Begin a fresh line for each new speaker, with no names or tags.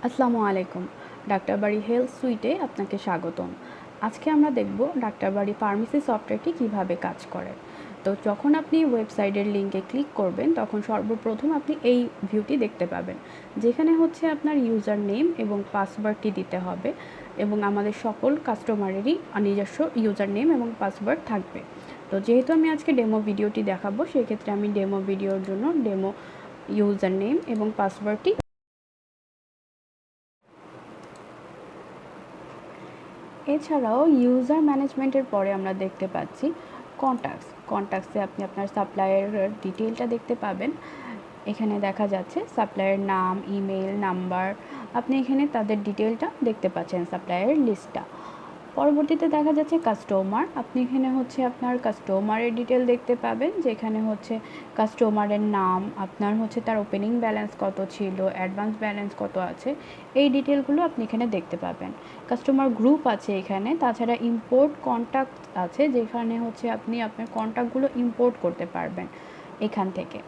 আসসালামু আলাইকুম। ডাক্তারবাড়ি হেলথ সুইটে আপনাকে স্বাগতম। আজকে আমরা দেখব ডাক্তারবাড়ি ফার্মেসি সফটওয়্যারটি কিভাবে কাজ করে। তো যখন আপনি ওয়েবসাইটের লিঙ্কে ক্লিক করবেন তখন সর্বপ্রথম আপনি এই ভিউটি দেখতে পাবেন, যেখানে হচ্ছে আপনার ইউজার নেম এবং পাসওয়ার্ডটি দিতে হবে এবং আমাদের সকল কাস্টমারেরই নিজস্ব ইউজার নেম এবং পাসওয়ার্ড থাকবে। তো যেহেতু আমি আজকে ডেমো ভিডিওটি দেখাবো, সেক্ষেত্রে আমি ডেমো ভিডিওর জন্য ডেমো ইউজার নেম এবং পাসওয়ার্ডটি এছাড়াও ইউজার ম্যানেজমেন্টের পরে আমরা দেখতে পাচ্ছি কন্ট্যাক্টসে আপনি আপনার সাপ্লায়ারের ডিটেলটা দেখতে পাবেন। এখানে দেখা যাচ্ছে সাপ্লায়ারের নাম, ইমেল, নাম্বার, আপনি এখানে তাদের ডিটেলটা দেখতে পাচ্ছেন, সাপ্লায়ারের লিস্টটা। পরবর্তীতে দেখা যাচ্ছে কাস্টমার, আপনি এখানে হচ্ছে আপনার কাস্টমারের ডিটেল দেখতে পাবেন, যেখানে হচ্ছে কাস্টমারের নাম, আপনার হচ্ছে তার ওপেনিং ব্যালেন্স কত ছিল, অ্যাডভান্স ব্যালেন্স কত আছে, এই ডিটেলগুলো আপনি এখানে দেখতে পাবেন। কাস্টমার গ্রুপ আছে এখানে, তাছাড়া ইম্পোর্ট কন্ট্যাক্ট আছে, যেখানে হচ্ছে আপনি আপনার কন্ট্যাক্টগুলো ইম্পোর্ট করতে পারবেন এখান থেকে।